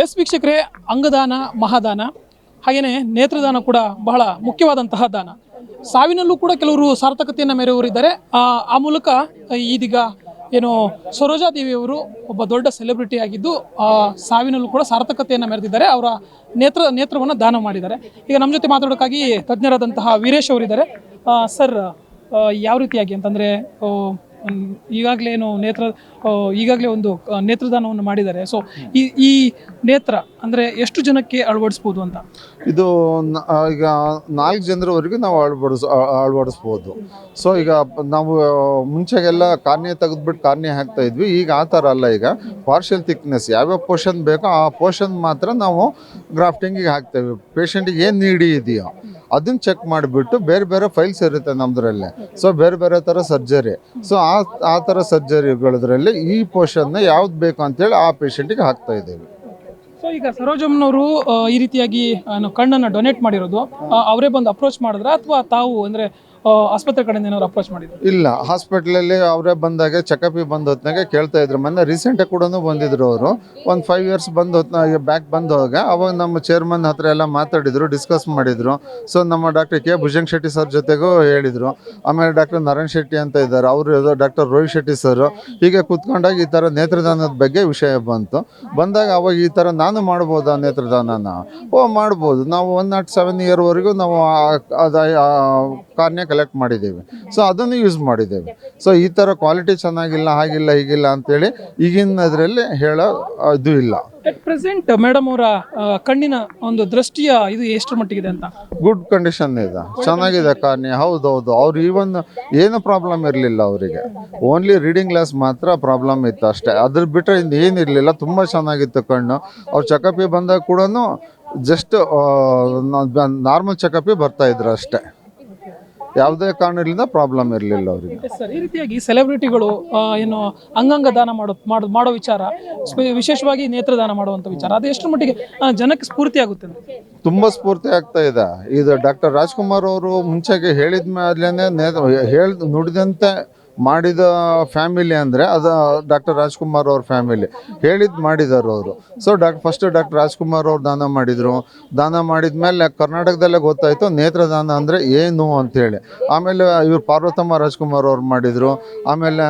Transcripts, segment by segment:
S ವೀಕ್ಷಕರೇ, ಅಂಗದಾನ ಮಹಾದಾನ ಹಾಗೆಯೇ ನೇತ್ರದಾನ ಕೂಡ ಬಹಳ ಮುಖ್ಯವಾದಂತಹ ದಾನ. ಸಾವಿನಲ್ಲೂ ಕೂಡ ಕೆಲವರು ಸಾರ್ಥಕತೆಯನ್ನು ಮೆರೆಯವರಿದ್ದಾರೆ. ಆ ಮೂಲಕ ಇದೀಗ ಏನು ಸರೋಜಾ ದೇವಿಯವರು ಒಬ್ಬ ದೊಡ್ಡ ಸೆಲೆಬ್ರಿಟಿ ಆಗಿದ್ದು ಸಾವಿನಲ್ಲೂ ಕೂಡ ಸಾರ್ಥಕತೆಯನ್ನು ಮೆರೆದಿದ್ದಾರೆ. ಅವರ ನೇತ್ರವನ್ನು ದಾನ ಮಾಡಿದ್ದಾರೆ. ಈಗ ನಮ್ಮ ಜೊತೆ ಮಾತಾಡೋಕ್ಕಾಗಿ ತಜ್ಞರಾದಂತಹ ವೀರೇಶ್ ಅವರಿದ್ದಾರೆ. ಸರ್, ಯಾವ ರೀತಿಯಾಗಿ ಅಂತಂದರೆ ಈಗಾಗಲೇ ಈಗಾಗಲೇ ಒಂದು ನೇತ್ರದಾನವನ್ನು ಮಾಡಿದ್ದಾರೆ. ಸೊ ಈ ನೇತ್ರ ಅಂದರೆ ಎಷ್ಟು ಜನಕ್ಕೆ ಅಳವಡಿಸ್ಬೋದು ಅಂತ? ಇದು ಈಗ 4 ಜನರವರೆಗೂ ನಾವು ಅಳವಡಿಸ್ಬೋದು. ಸೊ ಈಗ ನಾವು ಮುಂಚೆಗೆಲ್ಲ ಕಾರ್ನಿಯ ತೆಗೆದ್ಬಿಟ್ಟು ಕಾರ್ನಿಯ ಹಾಕ್ತಾ ಇದ್ವಿ. ಈಗ ಆ ಥರ ಅಲ್ಲ. ಈಗ ಪಾರ್ಷಿಯಲ್ ಥಿಕ್ನೆಸ್ ಯಾವ್ಯಾವ ಪೋರ್ಷನ್ ಬೇಕೋ ಆ ಪೋರ್ಷನ್ ಮಾತ್ರ ನಾವು ಗ್ರಾಫ್ಟಿಂಗಿಗೆ ಹಾಕ್ತೇವೆ. ಪೇಷಂಟಿಗೆ ಏನು ನೀಡಿ ಇದೆಯೋ ಅದನ್ನು ಚೆಕ್ ಮಾಡಿಬಿಟ್ಟು ಬೇರೆ ಬೇರೆ ಫೈಲ್ಸ್ ಇರುತ್ತೆ ನಮ್ಮದ್ರಲ್ಲೇ. ಸೊ ಬೇರೆ ಬೇರೆ ಥರ ಸರ್ಜರಿ. ಸೊ ಆ ಥರ ಸರ್ಜರಿಗಳದ್ರಲ್ಲಿ ಈ ಪೋರ್ಷನ್ನ ಯಾವ್ದು ಬೇಕು ಅಂತೇಳಿ ಆ ಪೇಷಂಟಿಗೆ ಹಾಕ್ತಾ ಇದ್ದೇವೆ. ಸೊ ಈಗ ಸರೋಜಮ್ಮನವರು ಈ ರೀತಿಯಾಗಿ ಕಣ್ಣನ್ನು ಡೊನೇಟ್ ಮಾಡಿರೋದು ಅವರೇ ಬಂದು ಅಪ್ರೋಚ್ ಮಾಡಿದ್ರ ಅಥವಾ ತಾವು ಅಂದರೆ ಆಸ್ಪತ್ರೆ ಕಡೆಯಿಂದ ಏನಾದ್ರು ಅಪ್ರೋಚ್ ಮಾಡಿದ್ರು? ಇಲ್ಲ, ಹಾಸ್ಪಿಟ್ಲಲ್ಲಿ ಅವರೇ ಬಂದಾಗ ಚೆಕಪ್ಗೆ ಬಂದ ಹೊತ್ನಾಗೆ ಕೇಳ್ತಾ ಇದ್ರು. ಮೊನ್ನೆ ರೀಸೆಂಟಾಗಿ ಕೂಡ ಬಂದಿದ್ರು. ಅವರು ಒಂದು 5 years ಬ್ಯಾಕ್ ಬಂದಾಗ ಅವಾಗ ನಮ್ಮ ಚೇರ್ಮನ್ ಹತ್ರ ಎಲ್ಲ ಮಾತಾಡಿದ್ರು, ಡಿಸ್ಕಸ್ ಮಾಡಿದ್ರು. ಸೊ ನಮ್ಮ doctor K Bhujang Shetty sir ಜೊತೆಗೂ ಹೇಳಿದರು. ಆಮೇಲೆ ಡಾಕ್ಟರ್ ನಾರಾಯಣ್ ಶೆಟ್ಟಿ ಅಂತ ಇದ್ದಾರೆ, ಅವರು ಡಾಕ್ಟರ್ ರೋಹಿತ್ ಶೆಟ್ಟಿ ಸರ್. ಹೀಗೆ ಕೂತ್ಕೊಂಡಾಗ ಈ ಥರ ನೇತ್ರದಾನದ ಬಗ್ಗೆ ವಿಷಯ ಬಂದಾಗ ಅವಾಗ ಈ ಥರ ನಾನು ಮಾಡ್ಬೋದಾ ನೇತ್ರದಾನನ? ಮಾಡ್ಬೋದು. ನಾವು 107 yearವರೆಗೂ ನಾವು ಕಾರ್ಯ ಕಲೆಕ್ಟ್ ಮಾಡಿದ್ದೇವೆ. ಸೊ ಅದನ್ನು ಯೂಸ್ ಮಾಡಿದ್ದೇವೆ. ಸೊ ಈ ಥರ ಕ್ವಾಲಿಟಿ ಚೆನ್ನಾಗಿಲ್ಲ, ಹಾಗಿಲ್ಲ, ಹೀಗಿಲ್ಲ ಅಂತೇಳಿ ಈಗಿನದ್ರಲ್ಲಿ ಹೇಳೋ ಇದು ಇಲ್ಲ. ಅಟ್ ಪ್ರೆಸೆಂಟ್ ಮೇಡಮ್ ಅವರ ಕಣ್ಣಿನ ಒಂದು ದೃಷ್ಟಿಯ ಇದು ಎಷ್ಟು ಮಟ್ಟಿಗಿದೆ ಅಂತ? ಗುಡ್ ಕಂಡೀಷನ್ ಇದೆ, ಚೆನ್ನಾಗಿದೆ ಕಾರ್ನಿಯ. ಹೌದೌದು. ಅವ್ರು ಈವನ್ ಏನು ಪ್ರಾಬ್ಲಮ್ ಇರಲಿಲ್ಲ ಅವರಿಗೆ. ಓನ್ಲಿ ರೀಡಿಂಗ್ ಗ್ಲಾಸ್ ಮಾತ್ರ ಪ್ರಾಬ್ಲಮ್ ಇತ್ತು ಅಷ್ಟೇ. ಅದ್ರ ಬಿಟ್ಟರೆ ಇಂದು ಏನಿರಲಿಲ್ಲ. ತುಂಬ ಚೆನ್ನಾಗಿತ್ತು ಕಣ್ಣು. ಅವ್ರು ಚೆಕಪ್ಗೆ ಬಂದಾಗ ಕೂಡ ಜಸ್ಟ್ ನಾರ್ಮಲ್ ಚೆಕಪ್ಗೆ ಬರ್ತಾಯಿದ್ರು ಅಷ್ಟೇ. ಯಾವುದೇ ಕಾರಣದಿಂದ ಪ್ರಾಬ್ಲಮ್ ಇರಲಿಲ್ಲ ಅವರಿಗೆ. ಈ ರೀತಿಯಾಗಿ ಸೆಲೆಬ್ರಿಟಿಗಳು ಏನು ಅಂಗಾಂಗ ದಾನ ಮಾಡೋ ವಿಚಾರ, ವಿಶೇಷವಾಗಿ ನೇತ್ರದಾನ ಮಾಡುವಂಥ ವಿಚಾರ, ಅದು ಎಷ್ಟು ಮಟ್ಟಿಗೆ ಜನಕ್ಕೆ ಸ್ಫೂರ್ತಿ ಆಗುತ್ತೆ? ತುಂಬ ಸ್ಫೂರ್ತಿ ಆಗ್ತಾ ಇದೆ. ಇದು ಡಾಕ್ಟರ್ ರಾಜ್ಕುಮಾರ್ ಅವರು ಮುಂಚೆಗೆ ಹೇಳಿದ ಮೇಲೆ ನುಡಿದಂತೆ ಮಾಡಿದ ಫ್ಯಾಮಿಲಿ ಅಂದರೆ ಅದು ಡಾಕ್ಟರ್ ರಾಜ್ಕುಮಾರ್ ಅವ್ರ ಫ್ಯಾಮಿಲಿ. ಹೇಳಿದ್ದು ಮಾಡಿದ್ದಾರೆ ಅವರು. ಸೊ ಫಸ್ಟ್ ಡಾಕ್ಟರ್ ರಾಜ್ಕುಮಾರ್ ಅವ್ರು ದಾನ ಮಾಡಿದರು. ದಾನ ಮಾಡಿದ ಮೇಲೆ ಕರ್ನಾಟಕದಲ್ಲೇ ಗೊತ್ತಾಯಿತು ನೇತ್ರದಾನ ಅಂದರೆ ಏನು ಅಂಥೇಳಿ. ಆಮೇಲೆ ಇವರು ಪಾರ್ವತಮ್ಮ ರಾಜ್ಕುಮಾರ್ ಅವ್ರು ಮಾಡಿದರು. ಆಮೇಲೆ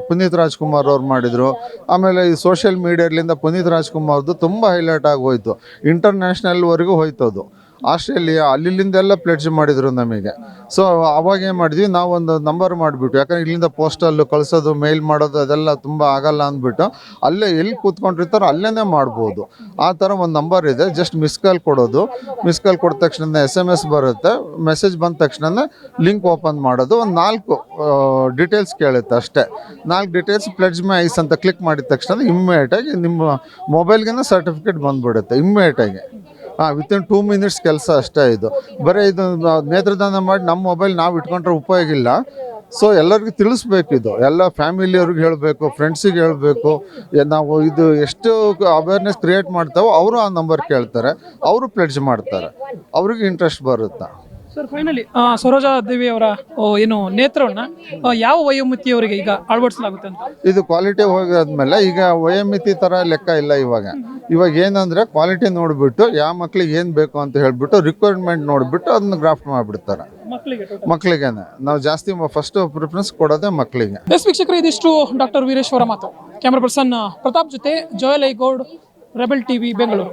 ಪುನೀತ್ ರಾಜ್ಕುಮಾರ್ ಅವ್ರು ಮಾಡಿದರು. ಆಮೇಲೆ ಈ ಸೋಷಿಯಲ್ ಮೀಡಿಯಾದಿಂದ ಪುನೀತ್ ರಾಜ್ಕುಮಾರ್ದು ತುಂಬ ಹೈಲೈಟ್ ಆಗಿ ಹೋಯಿತು. ಇಂಟರ್ನ್ಯಾಷನಲ್ವರೆಗೂ ಹೋಯ್ತು ಅದು. ಆಸ್ಟ್ರೇಲಿಯಾ ಅಲ್ಲಿಂದೆಲ್ಲ ಪ್ಲೆಡ್ಜ್ ಮಾಡಿದರು ನಮಗೆ. ಸೊ ಅವಾಗ ಏನು ಮಾಡಿದ್ವಿ, ನಾವೊಂದು ನಂಬರ್ ಮಾಡಿಬಿಟ್ಟು, ಯಾಕಂದರೆ ಇಲ್ಲಿಂದ ಪೋಸ್ಟಲ್ಲು ಕಳಿಸೋದು, ಮೇಲ್ ಮಾಡೋದು ಅದೆಲ್ಲ ತುಂಬ ಆಗಲ್ಲ ಅಂದ್ಬಿಟ್ಟು ಅಲ್ಲೇ ಎಲ್ಲಿ ಕೂತ್ಕೊಂಡಿರ್ತಾರೋ ಅಲ್ಲೇ ಮಾಡ್ಬೋದು. ಆ ಥರ ಒಂದು ನಂಬರ್ ಇದೆ. ಜಸ್ಟ್ ಮಿಸ್ ಕಾಲ್ ಕೊಡೋದು. ಮಿಸ್ ಕಾಲ್ ಕೊಟ್ಟ ತಕ್ಷಣ SMS ಬರುತ್ತೆ. ಮೆಸೇಜ್ ಬಂದ ತಕ್ಷಣ ಲಿಂಕ್ ಓಪನ್ ಮಾಡೋದು. ಒಂದು 4 ಡೀಟೇಲ್ಸ್ ಕೇಳುತ್ತೆ ಅಷ್ಟೇ. 4 ಡೀಟೇಲ್ಸ್ ಪ್ಲೆಡ್ಜ್ ಮೈ ಐಸ್ ಅಂತ ಕ್ಲಿಕ್ ಮಾಡಿದ ತಕ್ಷಣ ಇಮ್ಮಿಡಿಯೇಟಾಗಿ ನಿಮ್ಮ ಮೊಬೈಲ್ಗೆ ಸರ್ಟಿಫಿಕೇಟ್ ಬಂದುಬಿಡುತ್ತೆ ಇಮ್ಮಿಡಿಯೇಟಾಗಿ. ವಿತಿನ್ 2 minutes ಕೆಲಸ ಅಷ್ಟೇ. ಇದು ಬರೀ ಇದು ನೇತ್ರದಾನ ಮಾಡಿ ನಮ್ಮ ಮೊಬೈಲ್ ನಾವು ಇಟ್ಕೊಂಡ್ರೆ ಉಪಯೋಗ ಇಲ್ಲ. ಸೊ ಎಲ್ಲರಿಗೂ ತಿಳಿಸ್ಬೇಕು. ಇದು ಎಲ್ಲ ಫ್ಯಾಮಿಲಿಯವ್ರಿಗೆ ಹೇಳಬೇಕು, ಫ್ರೆಂಡ್ಸಿಗೆ ಹೇಳಬೇಕು. ನಾವು ಇದು ಎಷ್ಟು ಅವೇರ್ನೆಸ್ ಕ್ರಿಯೇಟ್ ಮಾಡ್ತಾವೋ ಅವರು ಆ ನಂಬರ್ ಕೇಳ್ತಾರೆ, ಅವರು ಪ್ಲೆಡ್ಜ್ ಮಾಡ್ತಾರೆ, ಅವ್ರಿಗೆ ಇಂಟ್ರೆಸ್ಟ್ ಬರುತ್ತೆ. ಸರ್, ಫೈನಲಿ ಸರೋಜಾ ದೇವಿ ಅವರ ಏನು ನೇತ್ರವನ್ನು ಯಾವ ವಯೋಮಿತಿಯವರಿಗೆ ಈಗ ಅಳವಡಿಸಲಾಗುತ್ತೆ ಅಂತ? ಇದು ಕ್ವಾಲಿಟಿ ಹೋಗಾದ್ಮೇಲೆ ಈಗ ವಯೋಮಿತಿ ಥರ ಲೆಕ್ಕ ಇಲ್ಲ. ಇವಾಗ ಏನಂದರೆ ಕ್ವಾಲಿಟಿ ನೋಡಿಬಿಟ್ಟು ಯಾವ ಮಕ್ಳಿಗೆ ಏನು ಬೇಕು ಅಂತ ಹೇಳಿಬಿಟ್ಟು ರಿಕ್ವೈರ್ಮೆಂಟ್ ನೋಡಿಬಿಟ್ಟು ಅದನ್ನ ಗ್ರಾಫ್ಟ್ ಮಾಡಿಬಿಡ್ತಾರೆ. ಮಕ್ಕಳಿಗೇನೆ ನಾವು ಜಾಸ್ತಿ ಫಸ್ಟ್ ಪ್ರಿಫರೆನ್ಸ್ ಕೊಡೋದೇ ಮಕ್ಕಳಿಗೆ. ಎಸ್ ವೀಕ್ಷಕರು, ಇದಿಷ್ಟು ಡಾಕ್ಟರ್ ವೀರೇಶ್ ಅವರ ಮಾತು. ಕ್ಯಾಮ್ರಾ ಪರ್ಸನ್ ಪ್ರತಾಪ್ ಜೊತೆ ಜೋಯಲ್ ಐಗೌಡ್, ರೆಬೆಲ್ TV, ಬೆಂಗಳೂರು.